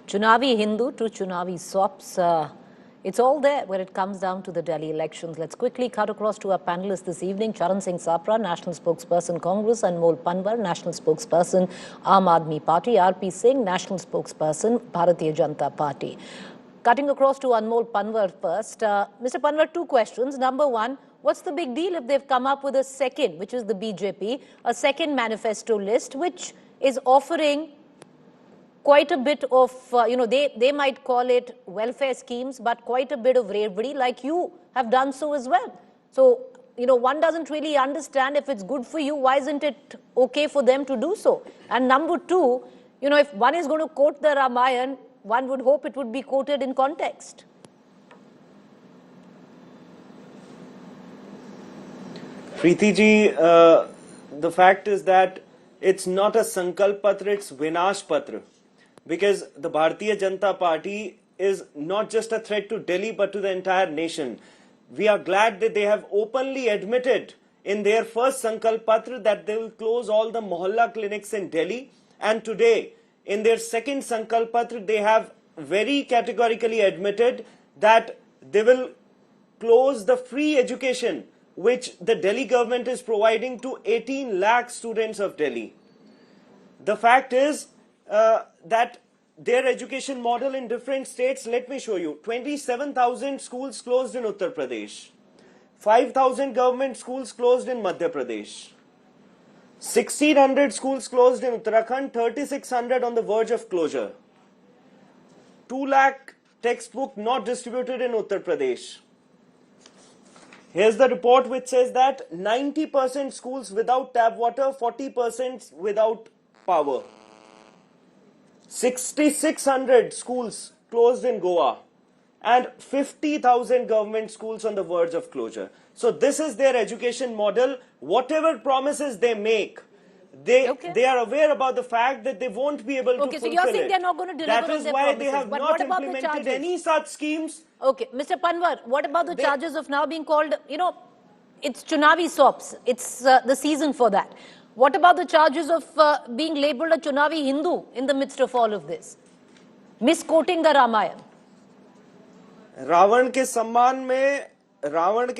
Chunavi Hindu to Chunavi Sops. It's all there when it comes down to the Delhi elections. Let's quickly cut across to our panelists this evening. Charan Singh Sapra, National Spokesperson Congress, and Anmol Panwar, National Spokesperson Aam Aadmi Party. RP Singh, National Spokesperson Bharatiya Janata Party. Cutting across to Anmol Panwar first. Mr. Panwar, two questions. Number one, what's the big deal if they've come up with a second, which is the BJP, a second manifesto list, which is offering quite a bit of, they might call it welfare schemes, but quite a bit of bravery, like you have done so as well. So, one doesn't really understand if it's good for you, why isn't it okay for them to do so? And number two, if one is going to quote the Ramayan, one would hope it would be quoted in context. Preeti ji, the fact is that it's not a Sankalp Patra, it's Vinash Patra. Because the Bharatiya Janata Party is not just a threat to Delhi but to the entire nation. We are glad that they have openly admitted in their first Sankalp Patra that they will close all the Mohalla clinics in Delhi. And today, in their second Sankalp Patra, they have very categorically admitted that they will close the free education which the Delhi government is providing to 18 lakh students of Delhi. The fact is that their education model in different states, let me show you, 27,000 schools closed in Uttar Pradesh, 5,000 government schools closed in Madhya Pradesh, 1,600 schools closed in Uttarakhand, 3,600 on the verge of closure, 2 lakh textbook not distributed in Uttar Pradesh. Here's the report which says that 90% schools without tap water, 40% without power. 6,600 schools closed in Goa and 50,000 government schools on the verge of closure. So this is their education model. Whatever promises they make, they are aware about the fact that they won't be able to fulfill it. Okay, so you're saying they're not going to deliver That on is their why promises. they have But not what about implemented the any such schemes. Okay, Mr. Panwar, what about the charges of now being called, it's Chunavi Sops. It's the season for that. What about the charges of being labelled a Chunavi Hindu in the midst of all of this? Misquoting the Ramayan. Ravan के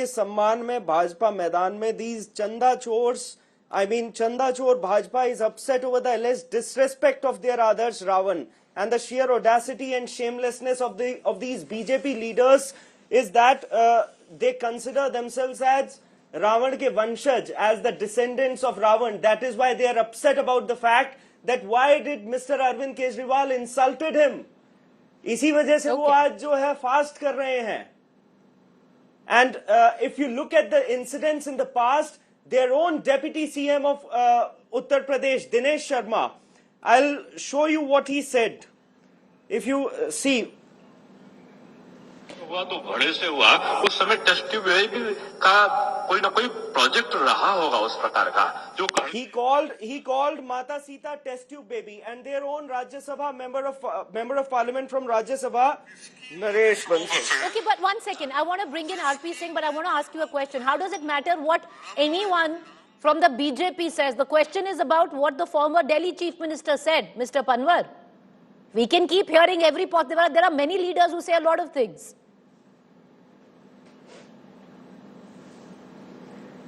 सम्मान में भाजपा मैदान में these chanda chores, chanda chor Bhajpa is upset over the alleged disrespect of their others Ravan, and the sheer audacity and shamelessness of these BJP leaders is that they consider themselves as Ravan ke vanshaj, as the descendants of Ravan. That is why they are upset about the fact that why did Mr. Arvind Kejriwal insulted him. इसी वजह से वो आज जो है fast कर रहे हैं. And if you look at the incidents in the past, their own deputy CM of Uttar Pradesh, Dinesh Sharma, I'll show you what he said. If you see, हुआ तो घड़े से हुआ, उस समय टेस्ट ट्यूब का कोई ना कोई प्रोजेक्ट रहा होगा उस प्रकार का जो he called Mata Sita test tube baby, and their own Rajya Sabha member of parliament from Rajya Sabha, Naresh Bansal. Okay, but one second, I want to bring in RP Singh, but I want to ask you a question. How does it matter what anyone from the BJP says? The question is about what the former Delhi Chief Minister said, Mr. Panwar. We can keep hearing every pot. There are many leaders who say a lot of things.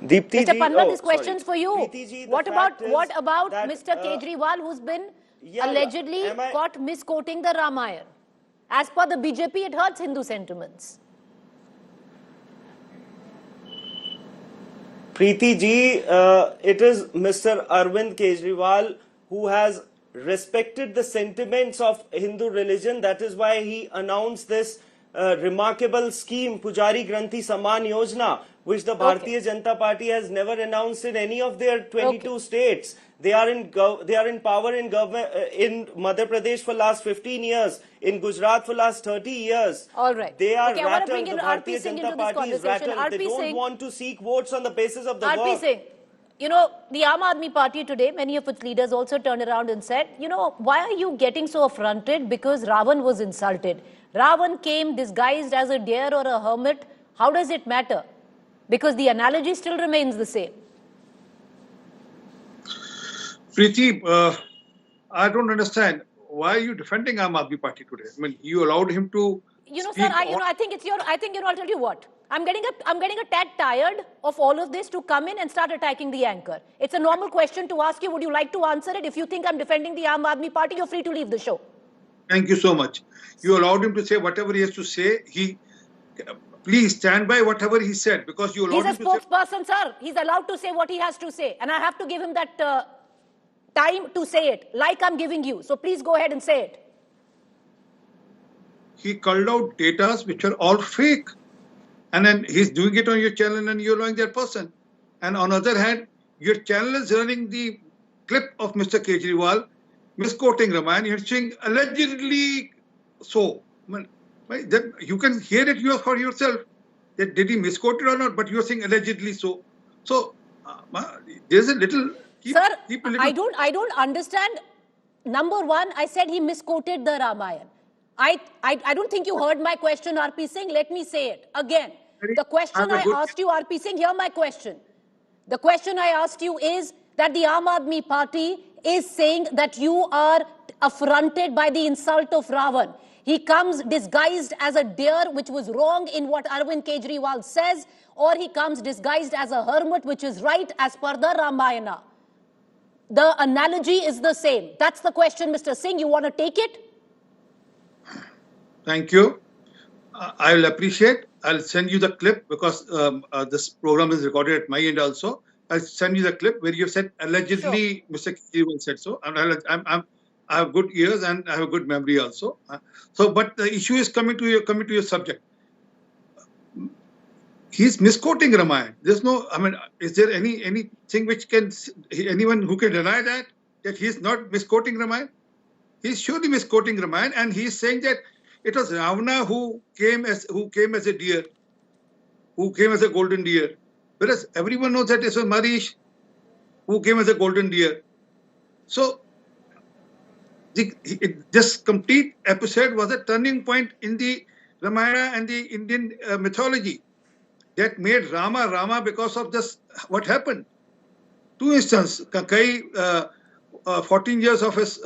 Deepti Mr. Panwar, this question question's for you. Ji, what about Mr. Kejriwal, who's been allegedly caught misquoting the Ramayan? As per the BJP, it hurts Hindu sentiments. Preeti ji, it is Mr. Arvind Kejriwal who has respected the sentiments of Hindu religion. That is why he announced this remarkable scheme, Pujari Granthi Samman Yojana, which the Bharatiya Janata Party has never announced in any of their 22 states. They are in power in government in Madhya Pradesh for last 15 years, in Gujarat for last 30 years. All right. They are okay, rattled. The Bharatiya Janata Party is rattled. They don't want to seek votes on the basis of the RP Singh, the Aam Aadmi Party today, many of its leaders also turned around and said, why are you getting so affronted? Because Ravan was insulted. Ravan came disguised as a deer or a hermit. How does it matter? Because the analogy still remains the same. Preeti, I don't understand. why are you defending Aam Aadmi Party today? I mean, you allowed him to Sir, I think it's your, I'll tell you what. I'm getting a tad tired of all of this to come in and start attacking the anchor. It's a normal question to ask you. Would you like to answer it? If you think I'm defending the Aam Aadmi Party, you're free to leave the show. Thank you so much. You allowed him to say whatever he has to say. Please stand by whatever he said, because you allowed him to say. He's a spokesperson, sir. He's allowed to say what he has to say. And I have to give him that time to say it, like I'm giving you. So please go ahead and say it. He called out data which are all fake. And then he's doing it on your channel and you're allowing that person. And on the other hand, your channel is running the clip of Mr. Kejriwal misquoting Ramayan. You're saying allegedly so. I mean, right? Then you can hear it for yourself. That did he misquote it or not? But you're saying allegedly so. So there's a little. Sir, I don't understand. Number one, I said he misquoted the Ramayan. I don't think you heard my question, RP Singh. Let me say it again. The question I asked you, RP Singh, hear my question. The question I asked you is that the Aam Aadmi Party is saying that you are affronted by the insult of Ravan. He comes disguised as a deer, which was wrong in what Arvind Kejriwal says, or he comes disguised as a hermit, which is right as per the Ramayana. The analogy is the same. That's the question, Mr. Singh. You want to take it? Thank you. I'll appreciate. I'll send you the clip, because this program is recorded at my end also. I'll send you the clip where you said allegedly Mr. Kejriwal said so. And I have good ears and I have a good memory also. But the issue is coming to your subject. He's misquoting Ramayan. There's no. I mean, is there anything which anyone who can deny that he's not misquoting Ramayan? He's surely misquoting Ramayan, and he's saying that it was Ravana who came as a deer, who came as a golden deer. Whereas everyone knows that it was Marish who came as a golden deer. So this complete episode was a turning point in the Ramayana and the Indian mythology that made Rama because of this, what happened. Two instances, 14 years of his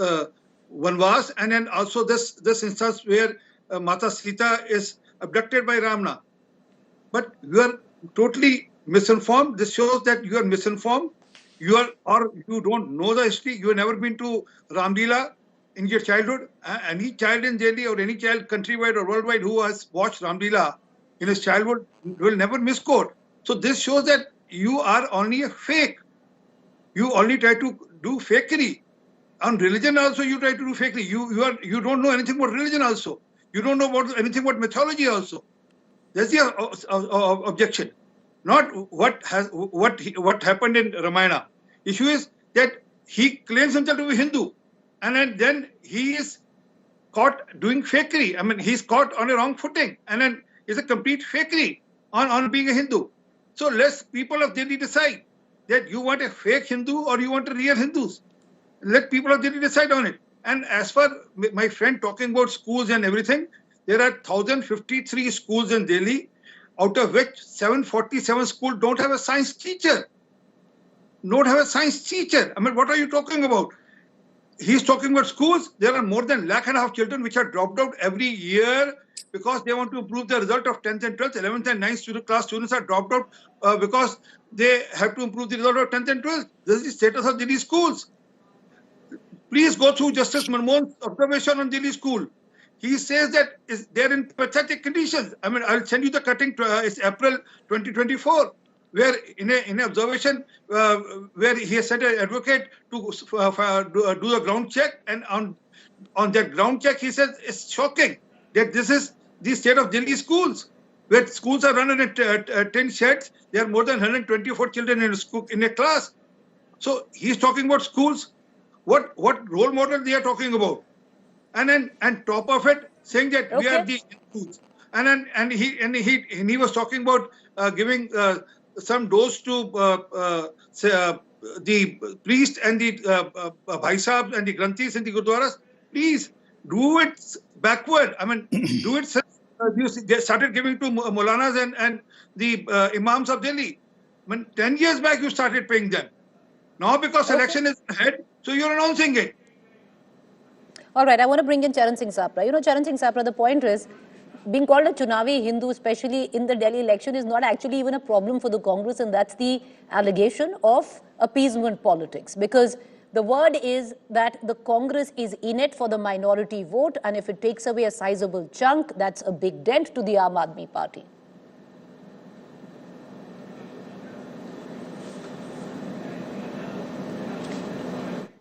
Vanvas, and then also this instance where Mata Sita is abducted by Ravana. But you are totally misinformed. This shows that you are misinformed. You don't know the history. You have never been to Ramlila in your childhood. Any child in Delhi or any child countrywide or worldwide who has watched Ramlila in his childhood will never misquote. So this shows that you are only a fake. You only try to do fakery. On religion also you try to do fakery. You don't know anything about religion also. You don't know anything about mythology also. That's the objection. Not what happened in Ramayana. Issue is that he claims himself to be Hindu, and then he is caught doing fakery. I mean, he's caught on a wrong footing, and then it's a complete fakery on being a Hindu. So let people of Delhi decide that you want a fake Hindu or you want a real Hindus. Let people of Delhi decide on it. And as for my friend talking about schools and everything, there are 1,053 schools in Delhi, out of which 747 schools don't have a science teacher. Don't have a science teacher. I mean, what are you talking about? He's talking about schools. There are more than 1.5 lakh children which are dropped out every year because they want to improve the result of 10th and 12th. 11th and 9th class students are dropped out because they have to improve the result of 10th and 12th. This is the status of Delhi schools. Please go through Justice Manmohan's observation on Delhi school. He says that they're in pathetic conditions. I mean, I'll send you the cutting. It's April 2024, where in an observation where he has sent an advocate to do a ground check, and on that ground check he says it's shocking that this is the state of Delhi schools, where schools are run in 10 sheds. There are more than 124 children in a class. So he's talking about schools. What role model they are talking about? And top of it, saying that we are the schools. And he was talking about giving some dose to the priest and the Bhai Sahibs and the Granthis and the Gurdwaras. Please do it backward. I mean, do it. They started giving to Maulanas and the Imams of Delhi. I mean, 10 years back you started paying them. Now because election is ahead, so you're announcing it. All right, I want to bring in Charan Singh Sapra. You know, Charan Singh Sapra, the point is, being called a Chunavi Hindu, especially in the Delhi election, is not actually even a problem for the Congress, and that's the allegation of appeasement politics. Because the word is that the Congress is in it for the minority vote, and if it takes away a sizable chunk, that's a big dent to the Aam Aadmi Party.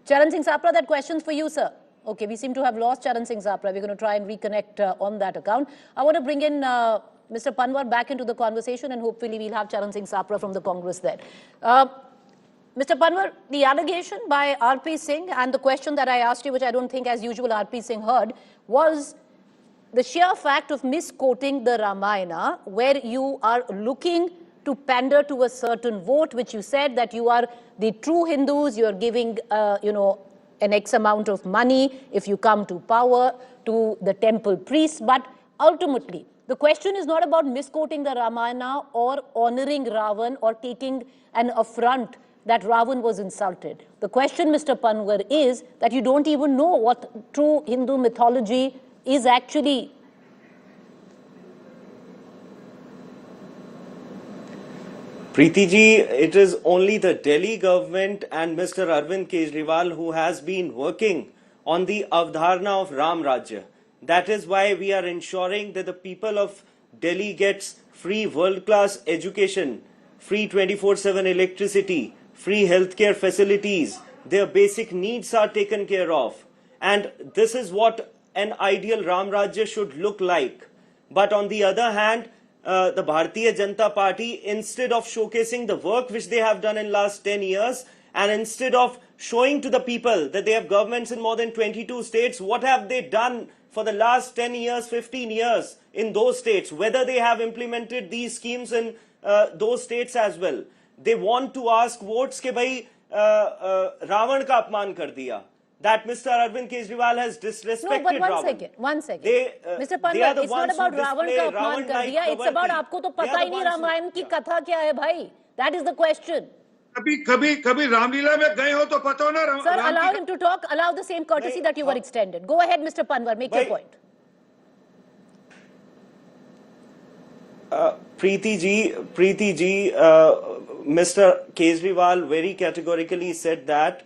Charan Singh Sapra, that question's for you, sir. Okay, we seem to have lost Charan Singh Sapra. We're going to try and reconnect on that account. I want to bring in Mr. Panwar back into the conversation, and hopefully we'll have Charan Singh Sapra from the Congress there. Mr. Panwar, the allegation by R.P. Singh and the question that I asked you, which I don't think as usual R.P. Singh heard, was the sheer fact of misquoting the Ramayana, where you are looking to pander to a certain vote, which you said that you are the true Hindus, you're giving, an X amount of money if you come to power to the temple priests. But ultimately, the question is not about misquoting the Ramayana or honoring Ravan or taking an affront that Ravan was insulted. The question, Mr. Panwar, is that you don't even know what true Hindu mythology is actually. Preeti ji, it is only the Delhi government and Mr. Arvind Kejriwal who has been working on the avdharna of Ram Rajya. That is why we are ensuring that the people of Delhi gets free world-class education, free 24/7 electricity, free healthcare facilities. Their basic needs are taken care of. And this is what an ideal Ram Rajya should look like. But on the other hand, the Bharatiya Janata Party, instead of showcasing the work which they have done in last 10 years, and instead of showing to the people that they have governments in more than 22 states, what have they done for the last 10 years, 15 years in those states, whether they have implemented these schemes in those states as well. They want to ask votes ke bhai Ravan ka apman kar diya. That Mr. Arvind Kejriwal has disrespected Ravan. No, but one second. Mr. Panwar, it's not about Ravan ka apman kar diya. It's about aapko to pata hi nahi Ramayan ki katha kya hai bhai. That is the question. कभी रामलीला में गए हो तो पता हो ना. Sir, allow him to talk. Allow the same courtesy that you were extended. Go ahead, Mr. Panwar. Make your point. Preeti ji, Mr. Kejriwal very categorically said that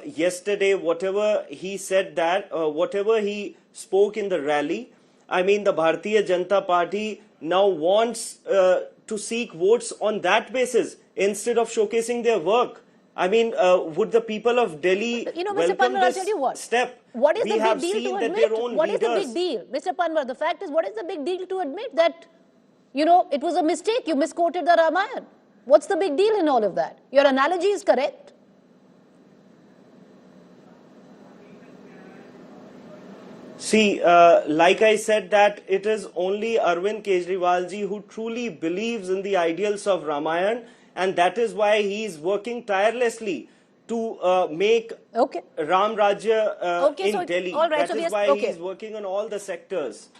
yesterday, whatever he said that, whatever he spoke in the rally, I mean, the Bharatiya Janata Party now wants to seek votes on that basis instead of showcasing their work. I mean, would the people of Delhi Mr. Panwar, I'll tell you what. Step? What is the big deal to admit? What is the big deal? Mr. Panwar, the fact is, what is the big deal to admit that, it was a mistake, you misquoted the Ramayan? What's the big deal in all of that? Your analogy is correct. See, like I said, that it is only Arvind Kejriwal ji who truly believes in the ideals of Ramayan, and that is why he is working tirelessly to make Ram Rajya in Delhi. All right, that is why he is working on all the sectors.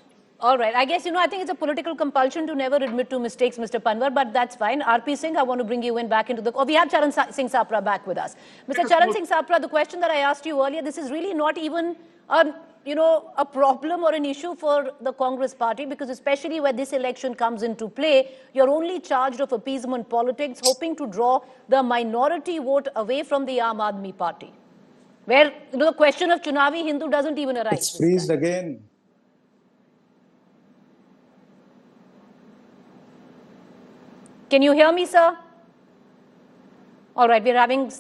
All right. I guess, I think it's a political compulsion to never admit to mistakes, Mr. Panwar, but that's fine. R.P. Singh, I want to bring you in back into the... we have Charan Singh Sapra back with us. Mr. Charan Singh Sapra, the question that I asked you earlier, this is really not even a problem or an issue for the Congress party, because especially where this election comes into play, you're only charged of appeasement politics, hoping to draw the minority vote away from the Aam Aadmi Party, where the question of Chunavi Hindu doesn't even arise. It's freezed again. Can you hear me, sir? All right, we're having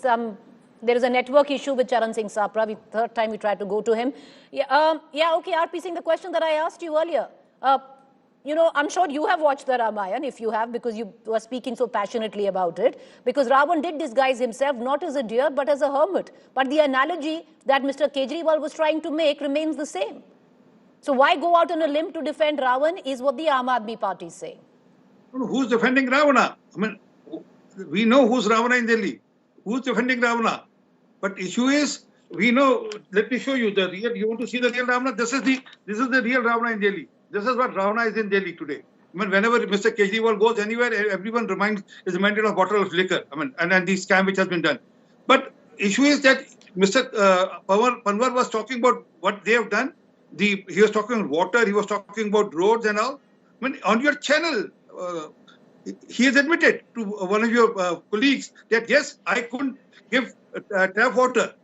there is a network issue with Charan Singh Sapra. Third time we tried to go to him. Okay, R.P. Singh, the question that I asked you earlier. I'm sure you have watched the Ramayan, if you have, because you were speaking so passionately about it. Because Ravan did disguise himself not as a deer, but as a hermit. But the analogy that Mr. Kejriwal was trying to make remains the same. So why go out on a limb to defend Ravan is what the Aam Aadmi Party is saying. Who's defending Ravana? I mean, we know who's Ravana in Delhi. Who's defending Ravana? But issue is, we know. Let me show you the real. You want to see the real Ravana? This is the real Ravana in Delhi. This is what Ravana is in Delhi today. I mean, whenever Mr. Kejriwal goes anywhere, everyone is reminded of a bottle of liquor. I mean, and the scam which has been done. But issue is that Mr. Panwar was talking about what they have done. He was talking about water, he was talking about roads and all. I mean, on your channel, he has admitted to one of your colleagues that yes, I couldn't give tap water,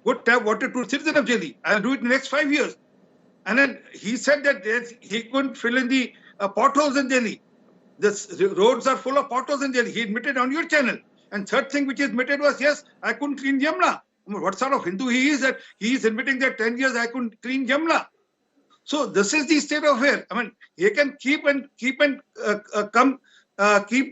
good tap water to citizens of Delhi. I'll do it in the next 5 years. And then he said that he couldn't fill in the potholes in Delhi. The roads are full of potholes in Delhi. He admitted on your channel. And third thing which he admitted was, yes, I couldn't clean Yamuna. I mean, what sort of Hindu he is that he is admitting that 10 years I couldn't clean Yamuna. So this is the state of affairs. I mean, he can keep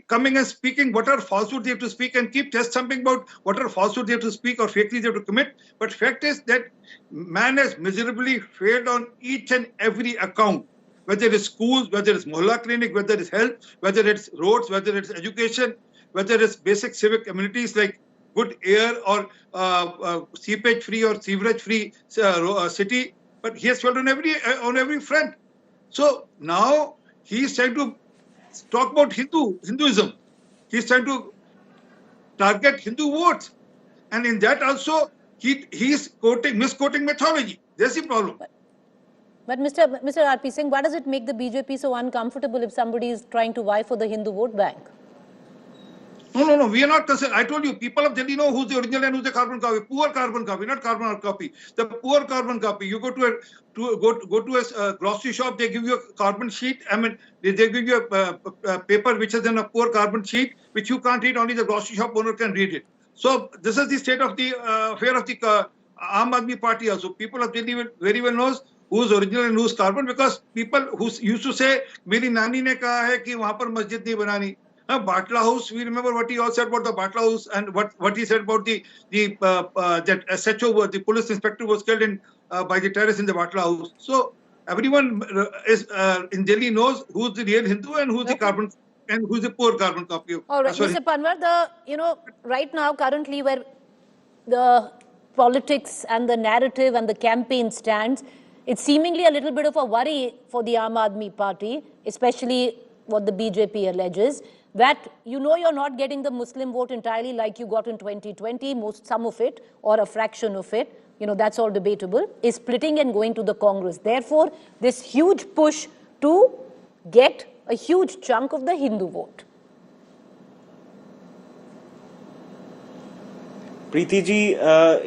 coming and speaking whatever falsehood they have to speak and keep just something about whatever falsehood they have to speak or fakery they have to commit. But fact is that man has miserably failed on each and every account, whether it's schools, whether it's mohalla clinic, whether it's health, whether it's roads, whether it's education, whether it's basic civic amenities like good air or seepage free or sewerage free city. But he has failed on every front. So now he is trying to talk about Hinduism. He's trying to target Hindu votes. And in that also, he is misquoting mythology. That's the problem. But Mr. R.P. Singh, why does it make the BJP so uncomfortable if somebody is trying to vie for the Hindu vote bank? No. We are not concerned. I told you, people of Delhi know who's the original and who's the carbon copy. Poor carbon copy, not carbon copy. The poor carbon copy. You go to a grocery shop, they give you a carbon sheet. I mean, they give you a paper which is in a poor carbon sheet, which you can't read. Only the grocery shop owner can read it. So this is the state of the affair of the Aam Aadmi Party also. People of Delhi very well knows who's original and who's carbon, because people who used to say, "Meri nani ne kaha hai ki wahan par masjid nahi banani." Batla House, we remember what he all said about the Batla House and what he said about that SHO, the police inspector was killed by the terrorists in the Batla House. So everyone is in Delhi knows who's the real Hindu and who's the carbon and who's the poor carbon copy. All right, Mr. Panwar, right now, currently, where the politics and the narrative and the campaign stands, it's seemingly a little bit of a worry for the Aam Aadmi Party, especially what the BJP alleges, that you're not getting the Muslim vote entirely like you got in 2020, some of it, or a fraction of it, that's all debatable, is splitting and going to the Congress. Therefore, this huge push to get a huge chunk of the Hindu vote. Preeti ji,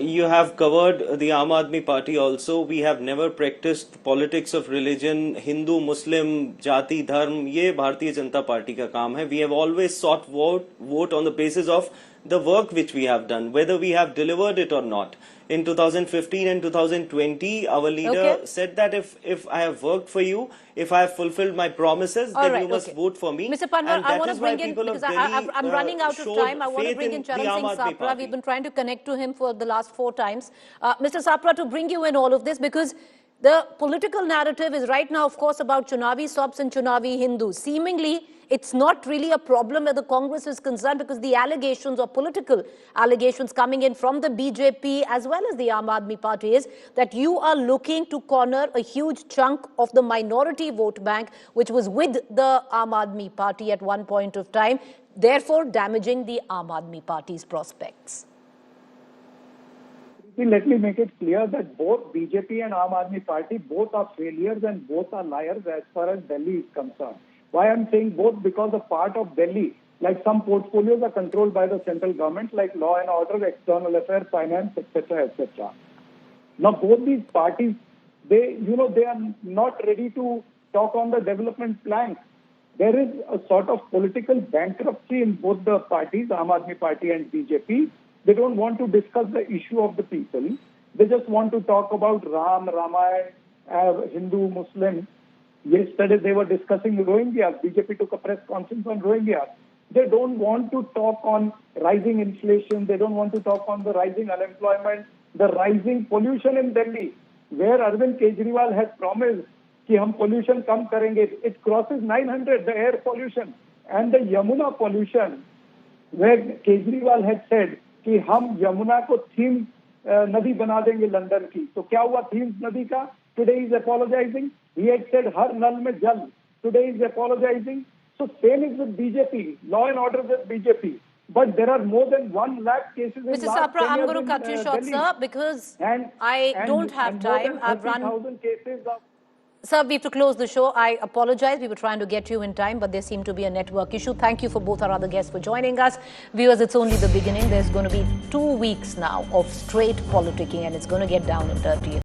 you have covered the Aam Aadmi Party also. We have never practiced politics of religion, Hindu, Muslim, Jati, Dharm. ये Bharatiya Janata party का काम है. We have always sought vote on the basis of the work which we have done, whether we have delivered it or not. In 2015 and 2020, our leader said that if I have worked for you, if I have fulfilled my promises, then you must vote for me. Mr. Panwar, I want to bring in, because I'm running out of time, I want to bring in Charan Singh Sapra. We've been trying to connect to him for the last 4 times. Mr. Sapra, to bring you in all of this, because the political narrative is right now, of course, about Chunavi Sops and Chunavi Hindu. Seemingly, it's not really a problem where the Congress is concerned, because the allegations or political allegations coming in from the BJP as well as the Aam Aadmi Party is that you are looking to corner a huge chunk of the minority vote bank, which was with the Aam Aadmi Party at one point of time, therefore damaging the Aam Aadmi Party's prospects. Let me make it clear that both BJP and Aam Aadmi Party, both are failures and both are liars as far as Delhi is concerned. Why I'm saying both? Because a part of Delhi, like some portfolios are controlled by the central government, like law and order, external affairs, finance, etc., etc. Now, both these parties, they are not ready to talk on the development plan. There is a sort of political bankruptcy in both the parties, Aam Aadmi Party and BJP. They don't want to discuss the issue of the people. They just want to talk about Ramayan, Hindu, Muslim. Yesterday they were discussing Rohingyas. BJP took a press conference on Rohingyas. They don't want to talk on rising inflation. They don't want to talk on the rising unemployment, the rising pollution in Delhi, where Arvind Kejriwal has promised कि हम pollution कम करेंगे. It crosses 900, the air pollution. And the Yamuna pollution, where Kejriwal had said कि हम यमुना को theme नदी बना देंगे London की. तो क्या हुआ थीम्स नदी का? Today he is apologizing. He had said हर नल में जल. Today he is apologizing. So same is with BJP. Law and order with BJP. But there are more than 1 lakh cases in Mr. last Sapra, 10 I'm years going to in, cut you short, Delhi. sir, because I don't have and more time. than I've run. 30,000 cases of. Sir, we have to close the show. I apologize. We were trying to get you in time, but there seemed to be a network issue. Thank you for both our other guests for joining us. Viewers, it's only the beginning. There's going to be 2 weeks now of straight politicking, and it's going to get down and dirty.